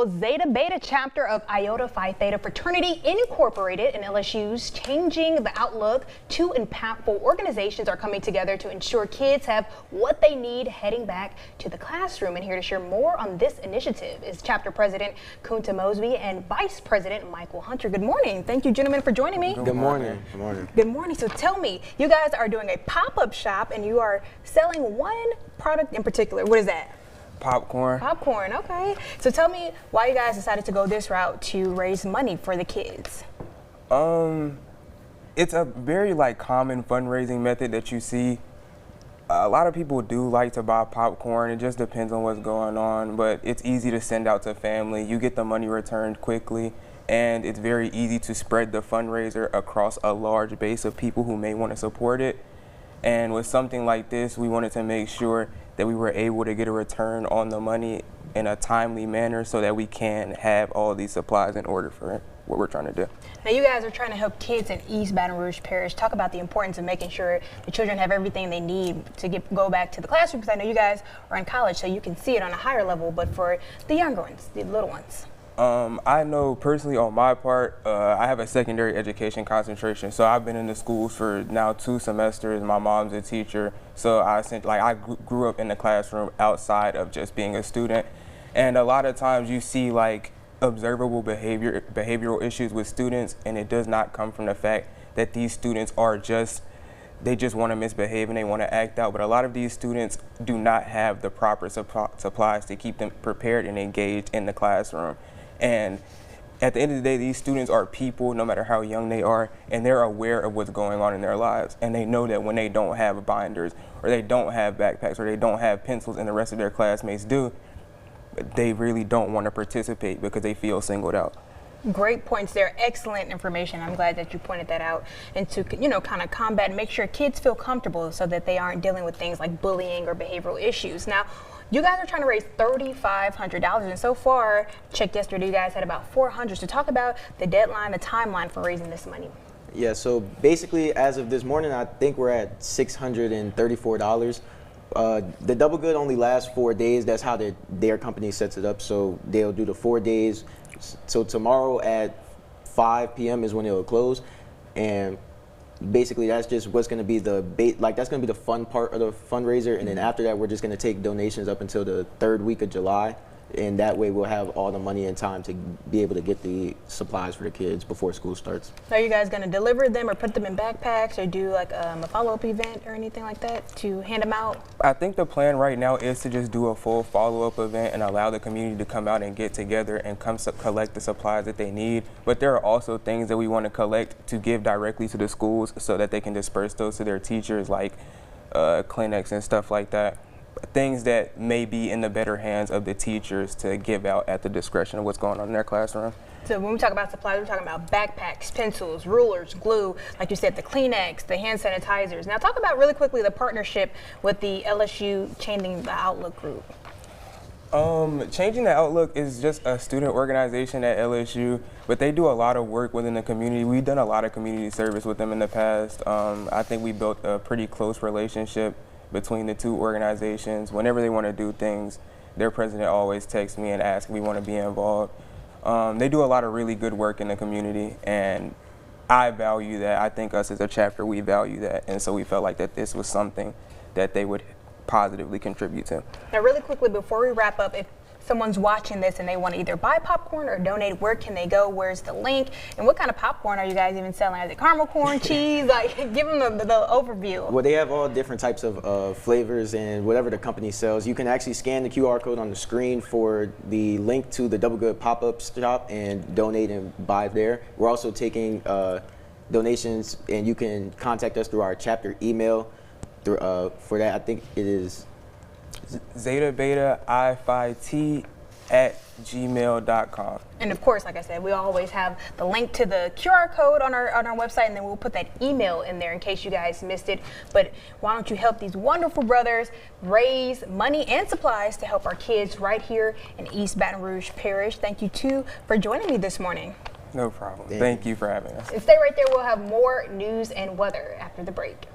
Zeta Beta chapter of Iota Phi Theta Fraternity Incorporated and LSU's Changing the Outlook. Two impactful organizations are coming together to ensure kids have what they need heading back to the classroom. And here to share more on this initiative is chapter president Kunta Mosby and vice president Michael Hunter. Good morning. Thank you, gentlemen, for joining me. Good morning. Good morning. Good morning. So tell me, you guys are doing a pop-up shop and you are selling one product in particular. What is that? Popcorn. Popcorn, okay. So tell me why you guys decided to go this route to raise money for the kids. It's a very common fundraising method that you see. A lot of people do like to buy popcorn. It just depends on what's going on, but it's easy to send out to family. You get the money returned quickly, and it's very easy to spread the fundraiser across a large base of people who may want to support it. And with something like this, we wanted to make sure that we were able to get a return on the money in a timely manner so that we can have all these supplies in order for what we're trying to do. Now you guys are trying to help kids in East Baton Rouge Parish. Talk about the importance of making sure the children have everything they need to go back to the classroom, because I know you guys are in college so you can see it on a higher level, but for the younger ones, the little ones. I know personally on my part, I have a secondary education concentration, so I've been in the schools for now 2 semesters. My mom's a teacher, so I grew up in the classroom outside of just being a student. And a lot of times you see observable behavioral issues with students, and it does not come from the fact that these students they just want to misbehave and they want to act out. But a lot of these students do not have the proper supplies to keep them prepared and engaged in the classroom. And at the end of the day, these students are people, no matter how young they are, and they're aware of what's going on in their lives. And they know that when they don't have binders, or they don't have backpacks, or they don't have pencils, and the rest of their classmates do, they really don't want to participate because they feel singled out. Great points there. Excellent information. I'm glad that you pointed that out. And to, kind of combat and make sure kids feel comfortable so that they aren't dealing with things like bullying or behavioral issues. Now, you guys are trying to raise $3,500, and so far, checked yesterday, you guys had about 400. So talk about the deadline, the timeline for raising this money. Yeah, so basically, as of this morning, I think we're at $634. The double good only lasts 4 days. That's how their company sets it up. So they'll do the 4 days. So tomorrow at 5 p.m. is when it will close, and basically that's just what's going to be that's going to be the fun part of the fundraiser. And then after that, we're just going to take donations up until the 3rd week of July, and that way we'll have all the money and time to be able to get the supplies for the kids before school starts. Are you guys going to deliver them or put them in backpacks or do a follow-up event or anything like that to hand them out? I think the plan right now is to just do a full follow-up event and allow the community to come out and get together and come collect the supplies that they need. But there are also things that we want to collect to give directly to the schools so that they can disperse those to their teachers, like clinics and stuff like that. Things that may be in the better hands of the teachers to give out at the discretion of what's going on in their classroom. So when we talk about supplies, we're talking about backpacks, pencils, rulers, glue, like you said, the Kleenex, the hand sanitizers. Now talk about really quickly the partnership with the LSU Changing the Outlook group. Changing the Outlook is just a student organization at LSU, but they do a lot of work within the community. We've done a lot of community service with them in the past. I think we built a pretty close relationship between the 2 organizations. Whenever they want to do things, their president always texts me and asks if we want to be involved. They do a lot of really good work in the community, and I value that. I think us as a chapter, we value that, and so we felt like that this was something that they would positively contribute to. Now really quickly before we wrap up, if someone's watching this and they want to either buy popcorn or donate, where can they go? Where's the link? And what kind of popcorn are you guys even selling? Is it caramel corn, cheese? Give them the overview. Well, they have all different types of flavors and whatever the company sells. You can actually scan the QR code on the screen for the link to the Double Good pop-up shop and donate and buy there. We're also taking donations, and you can contact us through our chapter email. For that, I think it is Zeta Beta I5T @gmail.com. And of course, like I said, we always have the link to the QR code on our website, and then we'll put that email in there in case you guys missed it. But why don't you help these wonderful brothers raise money and supplies to help our kids right here in East Baton Rouge Parish. Thank you, too, for joining me this morning. No problem. Thank you for having us. And stay right there. We'll have more news and weather after the break.